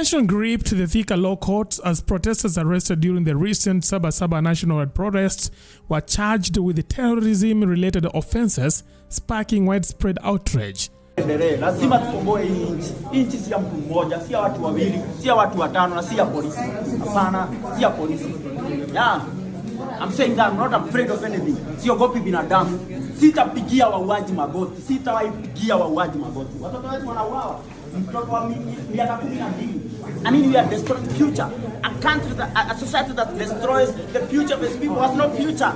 Attention gripped the Thika law courts as protesters arrested during the recent Sabasaba nationwide protests were charged with terrorism-related offenses, sparking widespread outrage. Lazima tukomboe hii nchi. Hii nchi si ya mtu mmoja, si ya watu wawili, si ya watu watano na si ya polisi. Hapana, si ya polisi. Yeah. I'm saying that I'm not afraid of anything. Siogopi binadamu. Sitapigia wauaji magoti. Sitawahi pigia wauaji magoti. Watoto wetu wanauawa. Mtoto wa miaka 12. I mean, we are destroying the future. A country that, a society that destroys the future of its people has no future.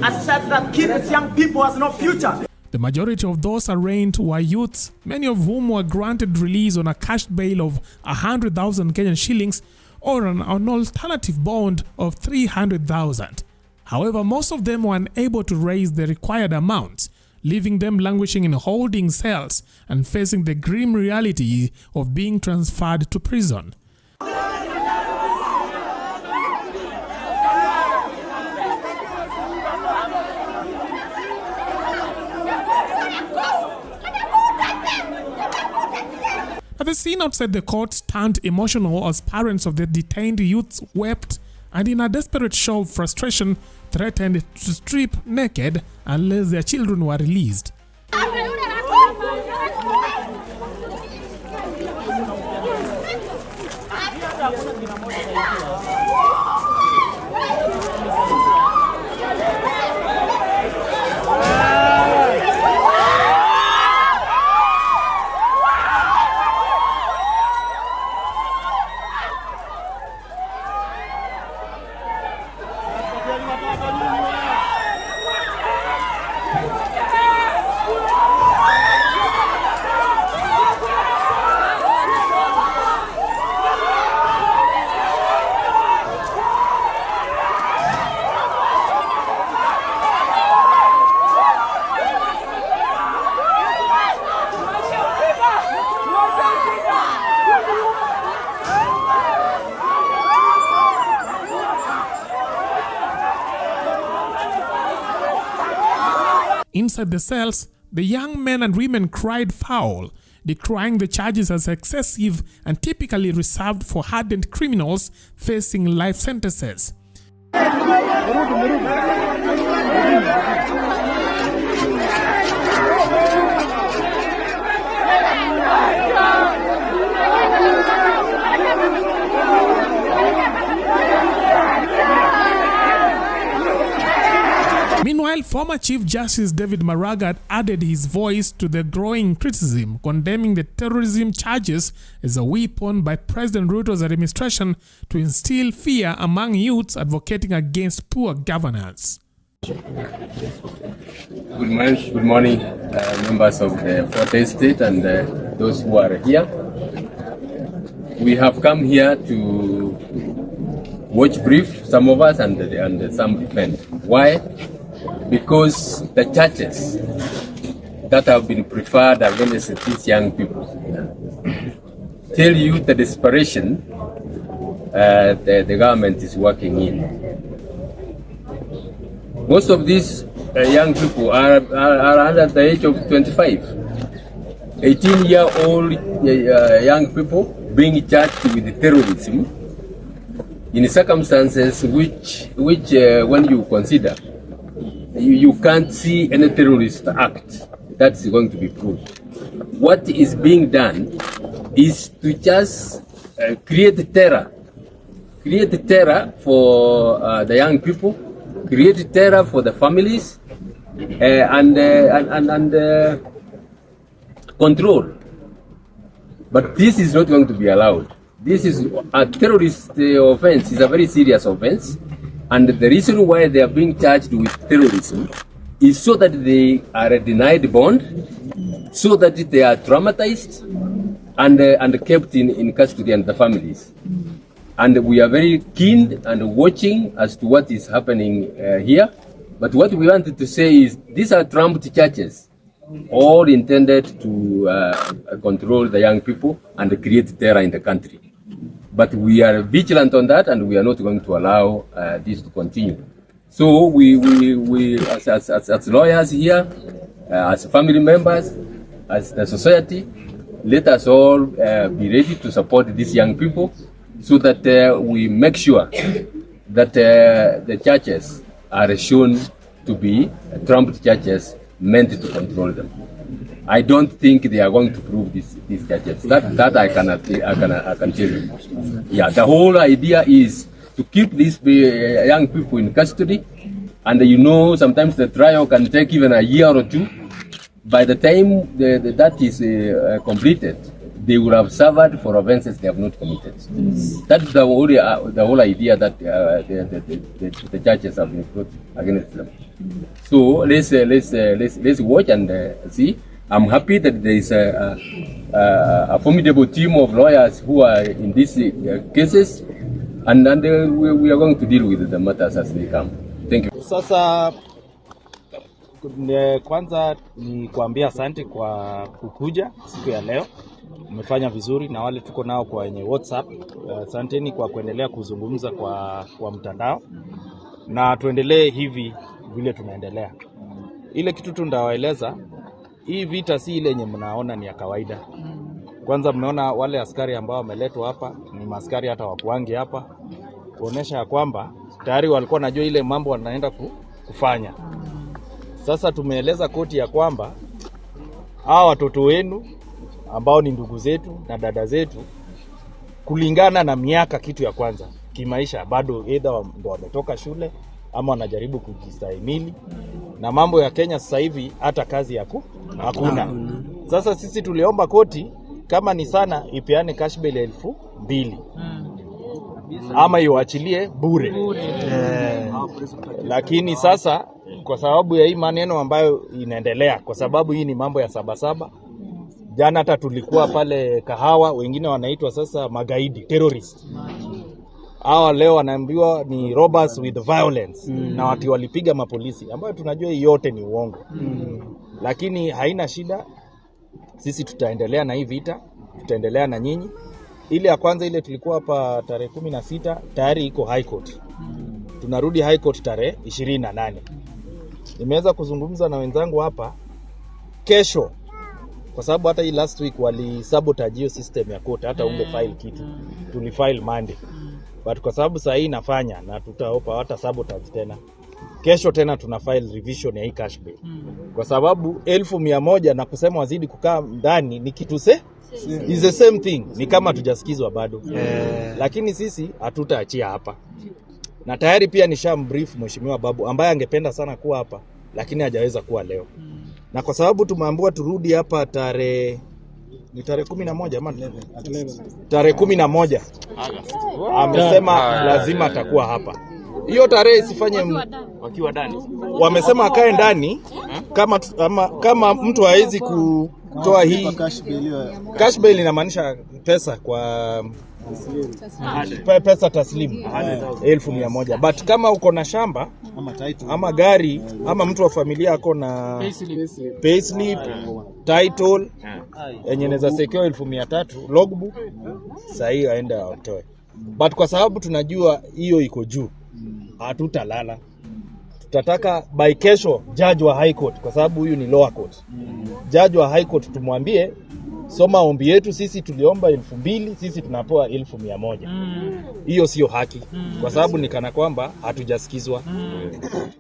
A society that kills its young people has no future. The majority of those arraigned were youths, many of whom were granted release on a cash bail of 100,000 Kenyan shillings or an alternative bond of 300,000. However, most of them were unable to raise the required amounts, leaving them languishing in holding cells and facing the grim reality of being transferred to prison. The scene outside the court turned emotional as parents of the detained youths wept and in a desperate show of frustration threatened to strip naked unless their children were released. Inside the cells, the young men and women cried foul, decrying the charges as excessive and typically reserved for hardened criminals facing life sentences. Meanwhile, former Chief Justice David Maraga added his voice to the growing criticism, condemning the terrorism charges as a weapon by President Ruto's administration to instill fear among youths advocating against poor governance. Good morning, members of the Protestors State and those who are here. We have come here to watch brief, some of us, and some defend. Why? Because the churches that have been preferred against these young people tell you the desperation the government is working in. Most of these young people are under the age of 25. 18-year-old young people being charged with terrorism in circumstances which when you consider, you can't see any terrorist act that's going to be proved. What is being done is to just create terror for the young people, create terror for the families, and control. But this is not going to be allowed. This is a terrorist offense. It's a very serious offense. And the reason why they are being charged with terrorism is so that they are denied bond, so that they are traumatized and kept in custody and the families. And we are very keen and watching as to what is happening here. But what we wanted to say is these are trumped charges, all intended to control the young people and create terror in the country. But we are vigilant on that, and we are not going to allow this to continue. So we as lawyers here, as family members, as the society, let us all be ready to support these young people so that we make sure that the churches are shown to be Trump churches meant to control them. I don't think they are going to prove these churches. That I can tell you. Yeah, the whole idea is to keep these young people in custody, and sometimes the trial can take even a year or two. By the time that is completed, they will have suffered for offenses they have not committed. That's the whole idea that the churches have been brought against them. So let's watch and see. I'm happy that there is a formidable team of lawyers who are in these cases, and we are going to deal with the matters as they come. Thank you. Sasa kwanza ni kuambia asante kwa kukuja siku ya leo. Umefanya vizuri na wale tuko nao kwenye WhatsApp. Asanteni kwa kuendelea kuzungumza kwa mtandao. Na tuendelee hivi vile tunaendelea. Ile kitu tundawaeleza, hii vita si ile yenye mnaona ni ya kawaida. Kwanza mnaona wale askari ambao wameletwa hapa ni maaskari hata wakuangi hapa, kuonesha ya kwamba tayari walikuwa najua ile mambo wanaenda kufanya. Sasa tumeeleza koti ya kwamba hawa watoto wenu ambao ni ndugu zetu na dada zetu, kulingana na miaka, kitu ya kwanza kimaisha bado either ndo wametoka shule ama wanajaribu kujistahimili, na mambo ya Kenya sasa hivi hata kazi hakuna. Sasa sisi tuliomba koti kama ni sana ipeane cash bail 2,000 ama iwachilie bure. Lakini sasa kwa sababu ya hii maneno ambayo inaendelea, kwa sababu hii ni mambo ya sabasaba, jana hata tulikuwa pale Kahawa, wengine wanaitwa sasa magaidi, terrorist. Hawa leo wanaambiwa ni robbers with violence, na watu walipiga mapolisi, ambayo tunajua yote ni uongo. Lakini haina shida, sisi tutaendelea na hii vita, tutaendelea na nyinyi. Ile ya kwanza ile tulikuwa hapa tarehe 16 tayari iko high court. Tunarudi high court tarehe 28. Nimeweza kuzungumza na wenzangu hapa kesho, kwa sababu hata hii last week wali sabotage hiyo system ya court, hata file kitu. Tulifile Monday. But kwa sababu sasa hii inafanya na tutaopa hata sabotage tena. Kesho tena tuna file revision ya hii cash bail. Kwa sababu 1,100 na kusema wazidi kukaa ndani ni kitu is the same thing, ni kama tujasikizwa bado. Lakini sisi hatutaachia hapa. Na tayari pia nishambrief Mheshimiwa Babu ambaye angependa sana kuwa hapa lakini hajaweza kuwa leo. Na kwa sababu tumeambiwa turudi hapa tarehe 11 ama tarehe 11. Amesema lazima atakuwa hapa. Hiyo tarehe isifanye wakiwa ndani. Wamesema akae ndani kama mtu hawezi kutoa hii cash bail, inamaanisha pesa kwa pesa taslimu 1,100. But kama uko na shamba ama gari ama mtu wa familia ako na payslip, title yenye inaweza secure 1,300, logbook, sasa hiyo aenda atoe. But kwa sababu tunajua hiyo iko juu, hatutalala. Tutataka by kesho judge wa high court, kwa sababu huyu ni lower court. Judge wa high court tumwambie, soma ombi yetu, sisi tuliomba 2,000, sisi tunapewa 1,100. Hiyo sio haki, kwa sababu ni kana kwamba hatujasikizwa.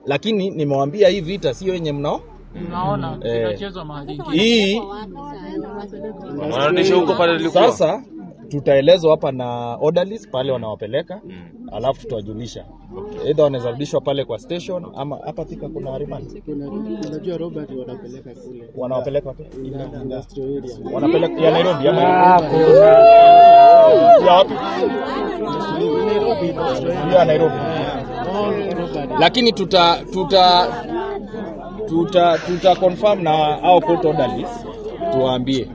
Lakini nimewambia hii vita sio yenye mnaona inachezwa mahali hii. Sasa tutaelezwa hapa na orderlies pale wanawapeleka, alafu tutawajulisha. Either wanaweza rudishwa pale kwa station ama hapa Thika kuna remand. Unajua Robert wanapeleka kule. Wanawapeleka wapi? Industrial area. Wanapeleka ya Nairobi ama ya wapi? Ya Nairobi. Lakini tuta confirm na au court orderlies tuwaambie.